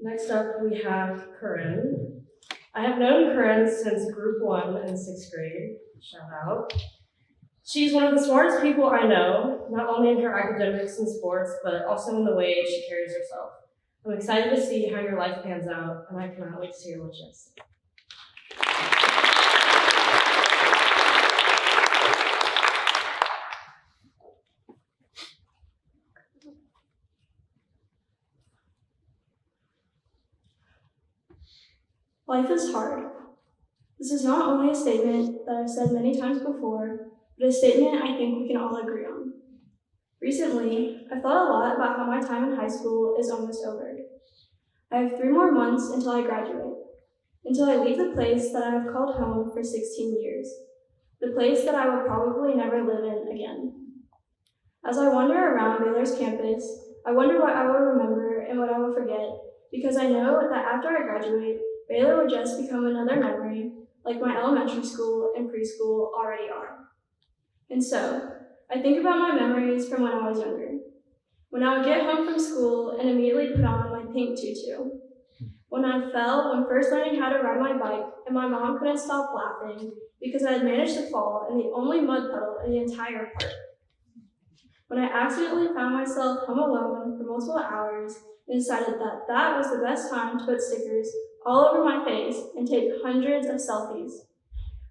Next up, we have Corinne. I have known Corinne since group 1 in 6th grade. Shout out. She's one of the smartest people I know, not only in her academics and sports, but also in the way she carries herself. I'm excited to see how your life pans out, and I cannot wait to hear what she has to say. Life is hard. This is not only a statement that I've said many times before, but a statement I think we can all agree on. Recently, I've thought a lot about how my time in high school is almost over. I have 3 more months until I graduate, until I leave the place that I have called home for 16 years, the place that I will probably never live in again. As I wander around Baylor's campus, I wonder what I will remember and what I will forget, because I know that after I graduate, Baylor will just become another memory, like my elementary school and preschool already are. And so, I think about my memories from when I was younger. When I would get home from school and immediately put on my pink tutu. When I fell when first learning how to ride my bike and my mom couldn't stop laughing because I had managed to fall in the only mud puddle in the entire park. When I accidentally found myself home alone for multiple hours and decided that that was the best time to put stickers all over my face and take hundreds of selfies.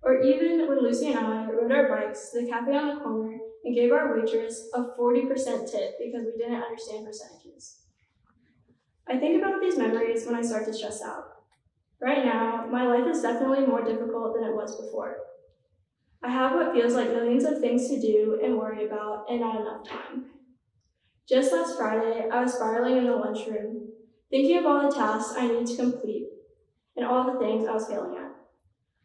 Or even when Lucy and I rode our bikes to the cafe on the corner and gave our waitress a 40% tip because we didn't understand percentages. I think about these memories when I start to stress out. Right now, my life is definitely more difficult than it was before. I have what feels like millions of things to do and worry about and not enough time. Just last Friday, I was spiraling in the lunchroom, thinking of all the tasks I needed to complete and all the things I was failing at.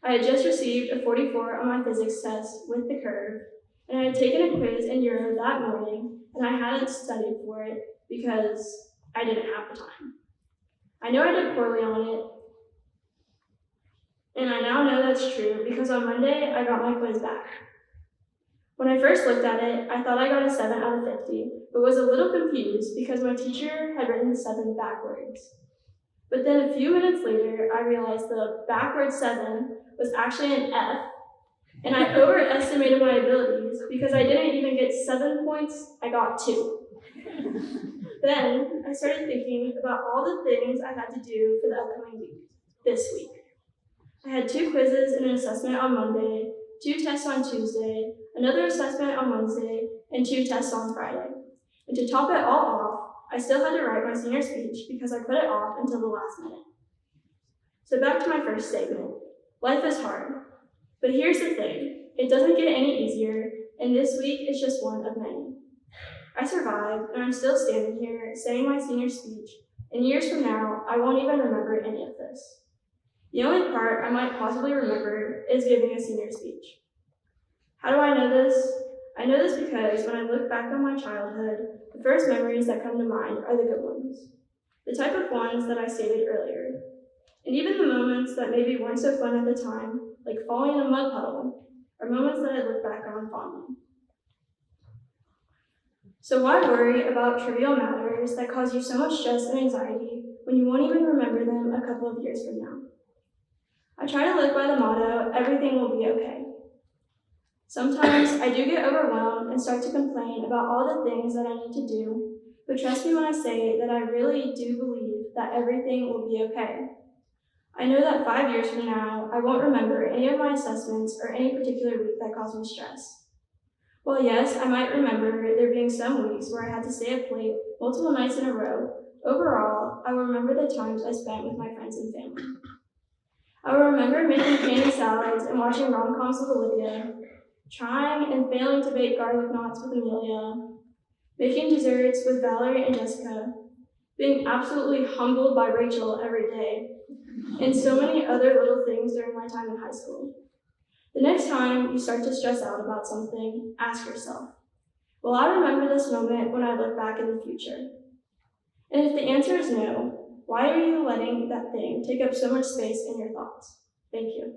I had just received a 44 on my physics test with the curve, and I had taken a quiz in Euro that morning, and I hadn't studied for it because I didn't have the time. I know I did poorly on it, and I now know that's true because on Monday I got my quiz back. When I first looked at it, I thought I got a 7 out of 50, but was a little confused because my teacher had written the 7 backwards. But then a few minutes later, I realized the backward 7 was actually an F, and I overestimated my abilities because I didn't even get 7 points, I got 2. Then I started thinking about all the things I had to do for the upcoming week, this week. I had 2 quizzes and an assessment on Monday, 2 tests on Tuesday, another assessment on Wednesday, and 2 tests on Friday. And to top it all off, I still had to write my senior speech because I put it off until the last minute. So back to my first statement. Life is hard. But here's the thing, it doesn't get any easier, and this week is just one of many. I survived, and I'm still standing here saying my senior speech, and years from now, I won't even remember any of this. The only part I might possibly remember is giving a senior speech. How do I know this? I know this because when I look back on my childhood, the first memories that come to mind are the good ones. The type of ones that I stated earlier. And even the moments that maybe weren't so fun at the time, like falling in a mud puddle, are moments that I look back on fondly. So why worry about trivial matters that cause you so much stress and anxiety when you won't even remember them a couple of years from now? I try to live by the motto, everything will be okay. Sometimes I do get overwhelmed and start to complain about all the things that I need to do, but trust me when I say that I really do believe that everything will be okay. I know that 5 years from now, I won't remember any of my assessments or any particular week that caused me stress. Well, yes, I might remember there being some weeks where I had to stay up late multiple nights in a row. Overall, I will remember the times I spent with my friends and family. I will remember making candy salads and watching rom-coms with Olivia, trying and failing to bake garlic knots with Amelia, making desserts with Valerie and Jessica, being absolutely humbled by Rachel every day, and so many other little things during my time in high school. The next time you start to stress out about something, ask yourself, will I remember this moment when I look back in the future? And if the answer is no, why are you letting that thing take up so much space in your thoughts? Thank you.